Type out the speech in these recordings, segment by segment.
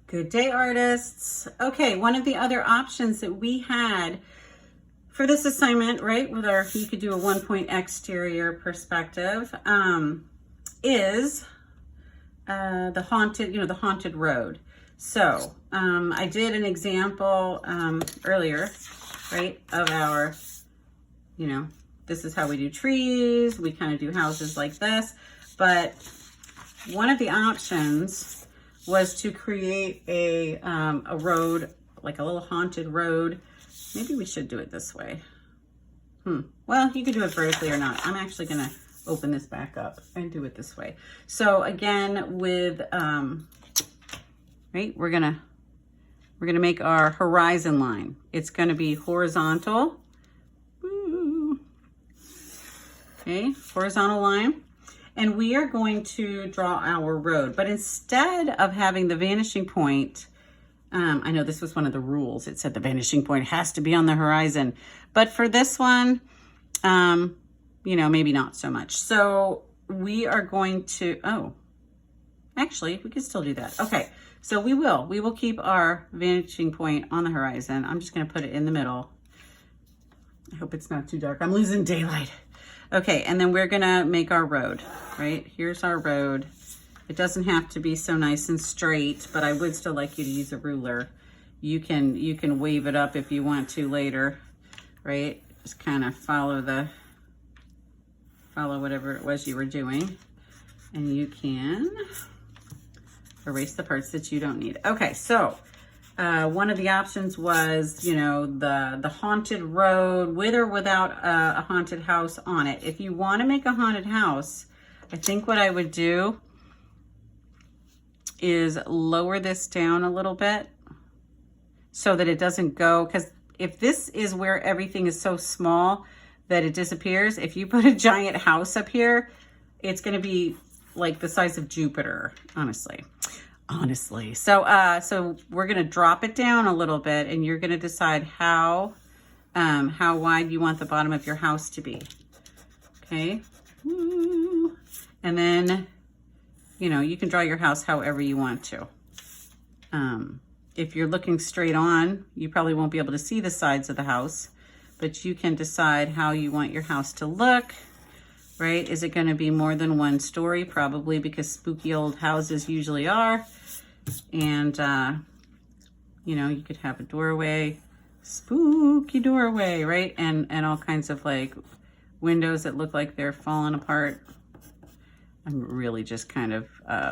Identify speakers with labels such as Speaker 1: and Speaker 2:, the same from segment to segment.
Speaker 1: Good day, artists. Okay, one of the other options that we had for this assignment, right, with our, you could do a 1-point exterior perspective, is the haunted road. So I did an example earlier, right, of our, this is how we do trees. We kind of do houses like this, but one of the options was to create a road, like a little haunted road. Maybe we should do it this way. Well, you could do it vertically or not. I'm actually gonna open this back up and do it this way. So again, with, right, we're gonna make our horizon line. It's gonna be horizontal. Woo. Okay, horizontal line. And we are going to draw our road, but instead of having the vanishing point, I know this was one of the rules. It said the vanishing point has to be on the horizon, but for this one, maybe not so much. So we are going to, actually we can still do that. Okay, so we will keep our vanishing point on the horizon. I'm just gonna put it in the middle. I hope it's not too dark. I'm losing daylight. Okay, and then we're gonna make our road, right? Here's our road. It doesn't have to be so nice and straight, but I would still like you to use a ruler. You can wave it up if you want to later, right? Just kind of follow whatever it was you were doing. And you can erase the parts that you don't need. Okay, so one of the options was, the haunted road with or without a haunted house on it. If you want to make a haunted house, I think what I would do is lower this down a little bit so that it doesn't go, because if this is where everything is so small that it disappears, if you put a giant house up here, it's going to be like the size of Jupiter, honestly. So we're going to drop it down a little bit, and you're going to decide how wide you want the bottom of your house to be. Okay. Woo. And then, you can draw your house however you want to. If you're looking straight on, you probably won't be able to see the sides of the house, but you can decide how you want your house to look. Right? Is it going to be more than one story? Probably, because spooky old houses usually are. And, you could have a doorway, spooky doorway, right? And all kinds of like windows that look like they're falling apart. I'm really just kind of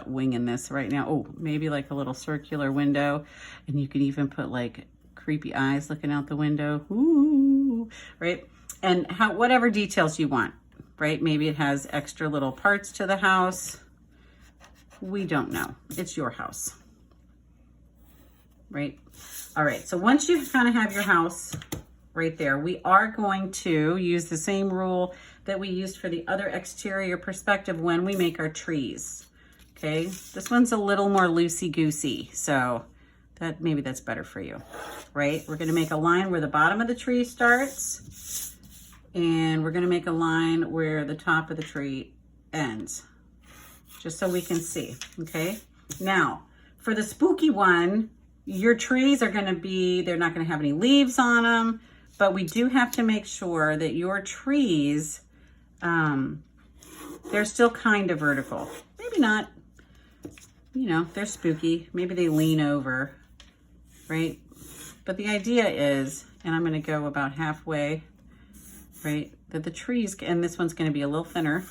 Speaker 1: winging this right now. Oh, maybe like a little circular window. And you could even put like creepy eyes looking out the window. Ooh, right? And whatever details you want. Right? Maybe it has extra little parts to the house. We don't know. It's your house. Right? All right. So once you kind of have your house right there, we are going to use the same rule that we used for the other exterior perspective when we make our trees. Okay? This one's a little more loosey-goosey. So maybe that's better for you. Right? We're going to make a line where the bottom of the tree starts. And we're going to make a line where the top of the tree ends, just so we can see, okay? Now, for the spooky one, your trees are going to be, they're not going to have any leaves on them, but we do have to make sure that your trees, they're still kind of vertical. Maybe not, they're spooky. Maybe they lean over, right? But the idea is, and I'm going to go about halfway, right, that the trees, and this one's going to be a little thinner,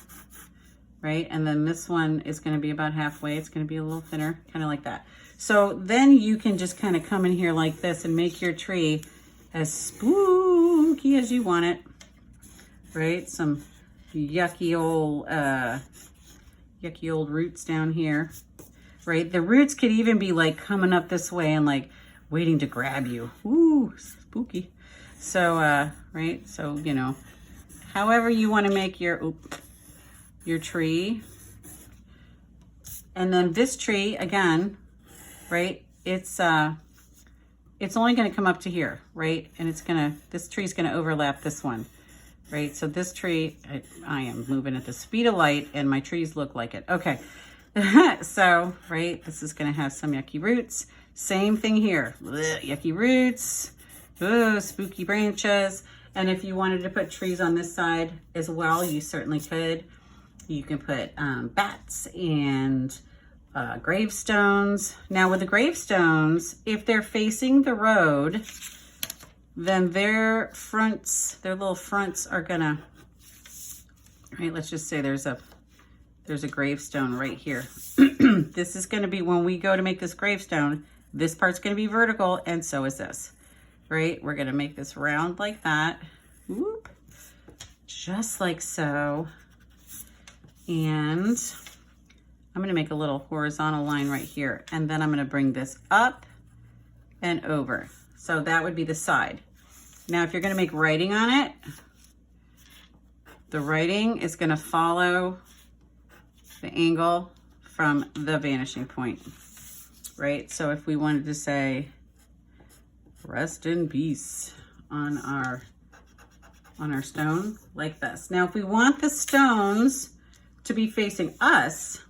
Speaker 1: right, and then this one is going to be about halfway. It's going to be a little thinner, kind of like that. So then you can just kind of come in here like this and make your tree as spooky as you want it, right? Some yucky old roots down here, right? The roots could even be like coming up this way and like waiting to grab you. Ooh, spooky. So, right, so, however you want to make your tree. And then this tree, again, right, it's only going to come up to here, right? And this tree's going to overlap this one, right? So this tree, I am moving at the speed of light, and my trees look like it. Okay, So, right, this is going to have some yucky roots. Same thing here. Blech, yucky roots. Oh, spooky branches. And if you wanted to put trees on this side as well, you certainly could. You can put bats and gravestones. Now with the gravestones, if they're facing the road, then their little fronts are gonna, right, let's just say there's a gravestone right here. This is gonna be, when we go to make this gravestone, this part's gonna be vertical, and so is this, right? We're gonna make this round like that. Whoop. Just like so. And I'm gonna make a little horizontal line right here, and then I'm gonna bring this up and over. So that would be the side. Now, if you're gonna make writing on it, the writing is gonna follow the angle from the vanishing point, right? So if we wanted to say, rest in peace on our stone, like this. Now, if we want the stones to be facing us,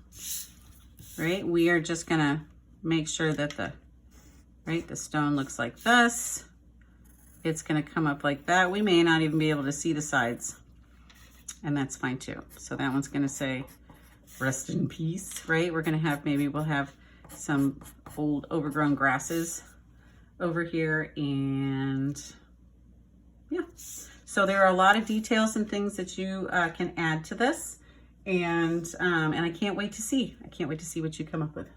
Speaker 1: right, we are just gonna make sure that the stone looks like this. It's gonna come up like that. We may not even be able to see the sides, and that's fine too. So that one's gonna say, rest in peace, right? We're gonna have, maybe we'll have some old overgrown grasses over here, and yeah. So there are a lot of details and things that you can add to this, and I can't wait to see. I can't wait to see what you come up with.